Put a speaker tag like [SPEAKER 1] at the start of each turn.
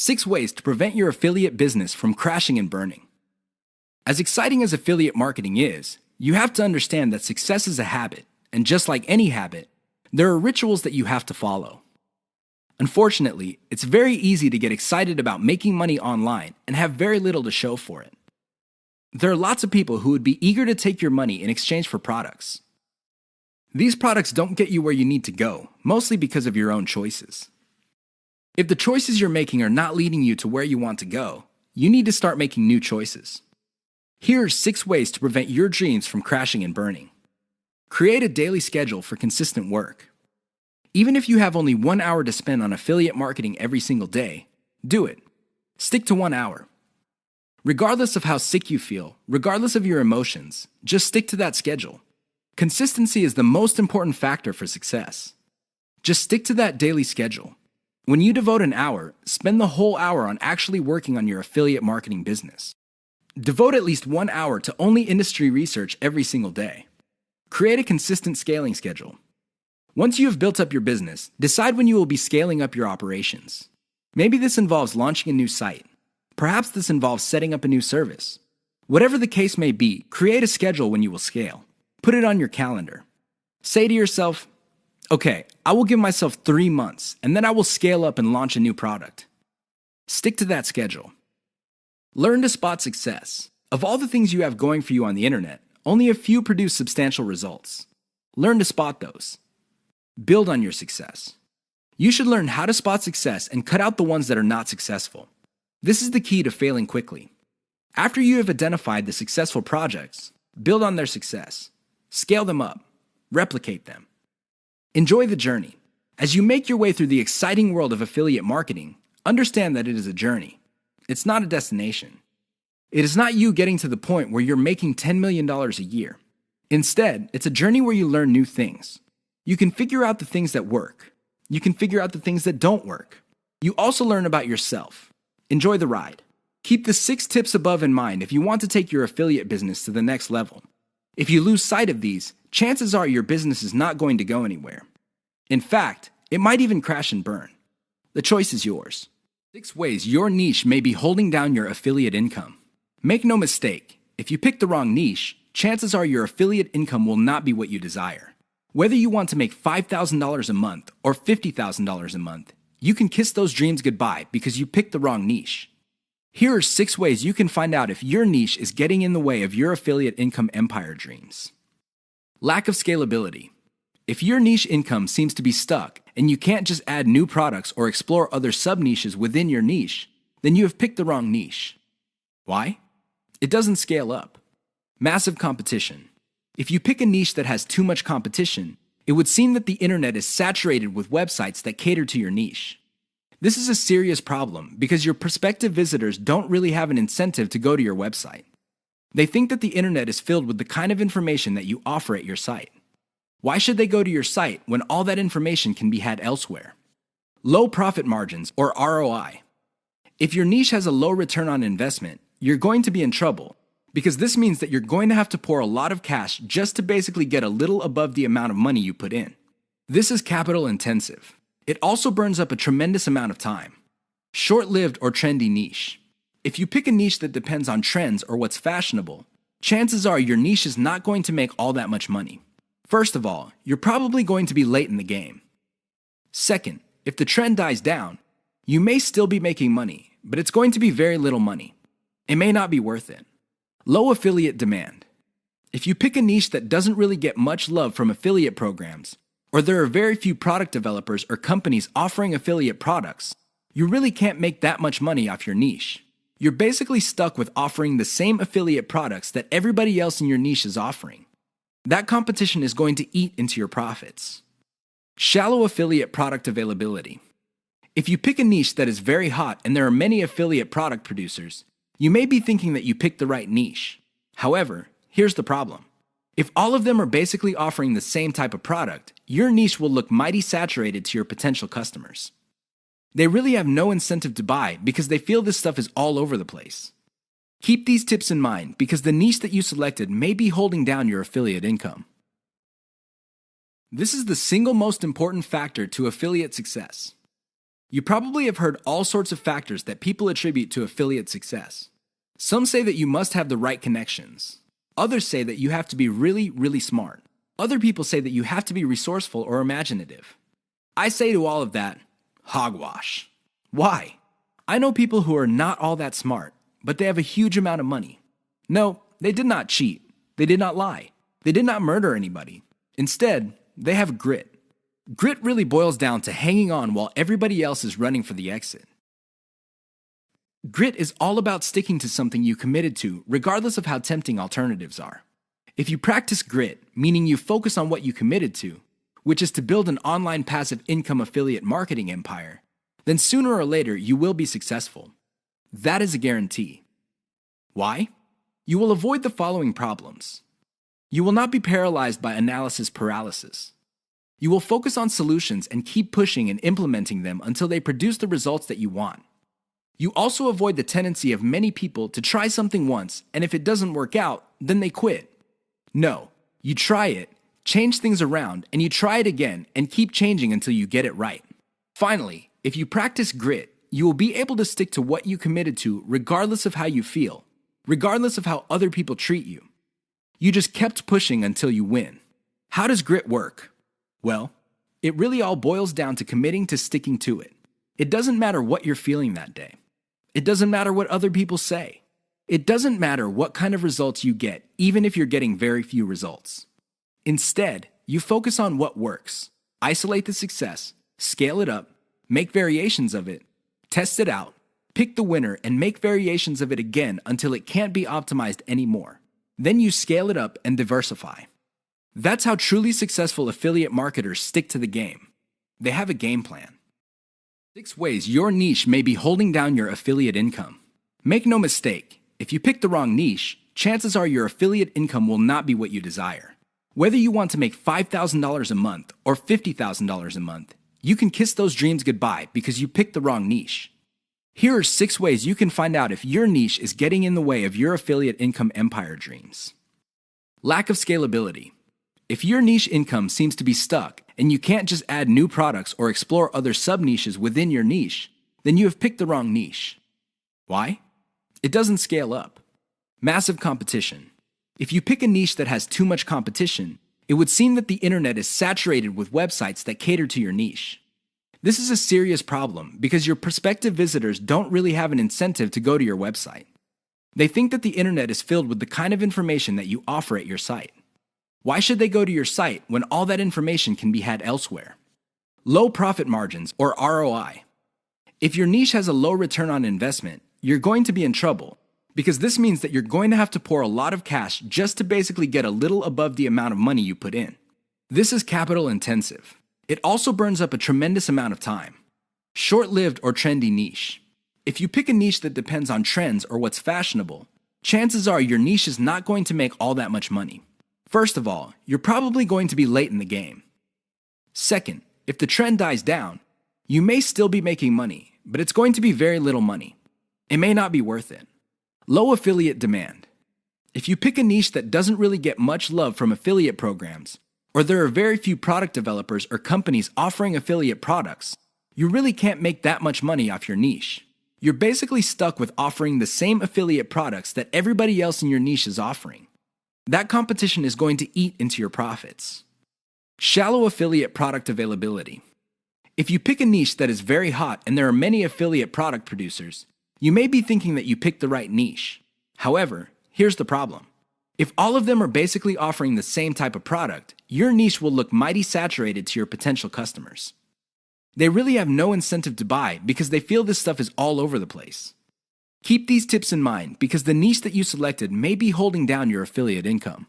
[SPEAKER 1] 6 ways to prevent your affiliate business from crashing and burning. As exciting as affiliate marketing is, you have to understand that success is a habit, and just like any habit, there are rituals that you have to follow. Unfortunately, it's very easy to get excited about making money online and have very little to show for it. There are lots of people who would be eager to take your money in exchange for products. These products don't get you where you need to go, mostly because of your own choices. If the choices you're making are not leading you to where you want to go, you need to start making new choices. Here are 6 ways to prevent your dreams from crashing and burning. Create a daily schedule for consistent work. Even if you have only 1 hour to spend on affiliate marketing every single day, do it. Stick to 1 hour. Regardless of how sick you feel, regardless of your emotions, just stick to that schedule. Consistency is the most important factor for success. Just stick to that daily schedule. When you devote an hour, spend the whole hour on actually working on your affiliate marketing business. Devote at least 1 hour to only industry research every single day. Create a consistent scaling schedule. Once you have built up your business, decide when you will be scaling up your operations. Maybe this involves launching a new site. Perhaps this involves setting up a new service. Whatever the case may be, create a schedule when you will scale. Put it on your calendar. Say to yourself, okay, I will give myself 3 months, and then I will scale up and launch a new product. Stick to that schedule. Learn to spot success. Of all the things you have going for you on the internet, only a few produce substantial results. Learn to spot those. Build on your success. You should learn how to spot success and cut out the ones that are not successful. This is the key to failing quickly. After you have identified the successful projects, build on their success. Scale them up. Replicate them. Enjoy the journey. As you make your way through the exciting world of affiliate marketing, understand that it is a journey. It's not a destination. It is not you getting to the point where you're making $10 million a year. Instead, it's a journey where you learn new things. You can figure out the things that work. You can figure out the things that don't work. You also learn about yourself. Enjoy the ride. Keep the 6 tips above in mind if you want to take your affiliate business to the next level. If you lose sight of these, chances are your business is not going to go anywhere. In fact, it might even crash and burn. The choice is yours. 6 ways your niche may be holding down your affiliate income. Make no mistake, if you pick the wrong niche, chances are your affiliate income will not be what you desire. Whether you want to make $5,000 a month or $50,000 a month, you can kiss those dreams goodbye because you picked the wrong niche. Here are 6 ways you can find out if your niche is getting in the way of your affiliate income empire dreams. Lack of scalability. If your niche income seems to be stuck and you can't just add new products or explore other sub-niches within your niche, then you have picked the wrong niche. Why? It doesn't scale up. Massive competition. If you pick a niche that has too much competition, it would seem that the internet is saturated with websites that cater to your niche. This is a serious problem because your prospective visitors don't really have an incentive to go to your website. They think that the internet is filled with the kind of information that you offer at your site. Why should they go to your site when all that information can be had elsewhere? Low profit margins, or ROI. If your niche has a low return on investment, you're going to be in trouble because this means that you're going to have to pour a lot of cash just to basically get a little above the amount of money you put in. This is capital intensive. It also burns up a tremendous amount of time. Short-lived or trendy niche. If you pick a niche that depends on trends or what's fashionable, chances are your niche is not going to make all that much money. First of all, you're probably going to be late in the game. Second, if the trend dies down, you may still be making money, but it's going to be very little money. It may not be worth it. Low affiliate demand. If you pick a niche that doesn't really get much love from affiliate programs, or there are very few product developers or companies offering affiliate products, you really can't make that much money off your niche. You're basically stuck with offering the same affiliate products that everybody else in your niche is offering. That competition is going to eat into your profits. Shallow affiliate product availability. If you pick a niche that is very hot and there are many affiliate product producers, you may be thinking that you picked the right niche. However, here's the problem. If all of them are basically offering the same type of product, your niche will look mighty saturated to your potential customers. They really have no incentive to buy because they feel this stuff is all over the place. Keep these tips in mind because the niche that you selected may be holding down your affiliate income. This is the single most important factor to affiliate success. You probably have heard all sorts of factors that people attribute to affiliate success. Some say that you must have the right connections. Others say that you have to be really, really smart. Other people say that you have to be resourceful or imaginative. I say to all of that, hogwash. Why? I know people who are not all that smart, but they have a huge amount of money. No, they did not cheat. They did not lie. They did not murder anybody. Instead, they have grit. Grit really boils down to hanging on while everybody else is running for the exit. Grit is all about sticking to something you committed to, regardless of how tempting alternatives are. If you practice grit, meaning you focus on what you committed to, which is to build an online passive income affiliate marketing empire, then sooner or later you will be successful. That is a guarantee. Why? You will avoid the following problems. You will not be paralyzed by analysis paralysis. You will focus on solutions and keep pushing and implementing them until they produce the results that you want. You also avoid the tendency of many people to try something once, and if it doesn't work out, then they quit. No, you try it, change things around, and you try it again and keep changing until you get it right. Finally, if you practice grit, you will be able to stick to what you committed to regardless of how you feel, regardless of how other people treat you. You just kept pushing until you win. How does grit work? Well, it really all boils down to committing to sticking to it. It doesn't matter what you're feeling that day. It doesn't matter what other people say. It doesn't matter what kind of results you get, even if you're getting very few results. Instead, you focus on what works. Isolate the success, scale it up, make variations of it, test it out, pick the winner, and make variations of it again until it can't be optimized anymore. Then you scale it up and diversify. That's how truly successful affiliate marketers stick to the game. They have a game plan. 6 ways your niche may be holding down your affiliate income. Make no mistake, if you pick the wrong niche, chances are your affiliate income will not be what you desire. Whether you want to make $5,000 a month or $50,000 a month, you can kiss those dreams goodbye because you picked the wrong niche. Here are 6 ways you can find out if your niche is getting in the way of your affiliate income empire dreams. Lack of scalability. If your niche income seems to be stuck and you can't just add new products or explore other sub-niches within your niche, then you have picked the wrong niche. Why? It doesn't scale up. Massive competition. If you pick a niche that has too much competition, it would seem that the internet is saturated with websites that cater to your niche. This is a serious problem because your prospective visitors don't really have an incentive to go to your website. They think that the internet is filled with the kind of information that you offer at your site. Why should they go to your site when all that information can be had elsewhere? Low profit margins, or ROI. If your niche has a low return on investment, you're going to be in trouble because this means that you're going to have to pour a lot of cash just to basically get a little above the amount of money you put in. This is capital intensive. It also burns up a tremendous amount of time. Short-lived or trendy niche. If you pick a niche that depends on trends or what's fashionable, chances are your niche is not going to make all that much money. First of all, you're probably going to be late in the game. Second, if the trend dies down, you may still be making money, but it's going to be very little money. It may not be worth it. Low affiliate demand. If you pick a niche that doesn't really get much love from affiliate programs, or there are very few product developers or companies offering affiliate products, you really can't make that much money off your niche. You're basically stuck with offering the same affiliate products that everybody else in your niche is offering. That competition is going to eat into your profits. Shallow affiliate product availability. If you pick a niche that is very hot and there are many affiliate product producers, you may be thinking that you picked the right niche. However, here's the problem. If all of them are basically offering the same type of product, your niche will look mighty saturated to your potential customers. They really have no incentive to buy because they feel this stuff is all over the place. Keep these tips in mind because the niche that you selected may be holding down your affiliate income.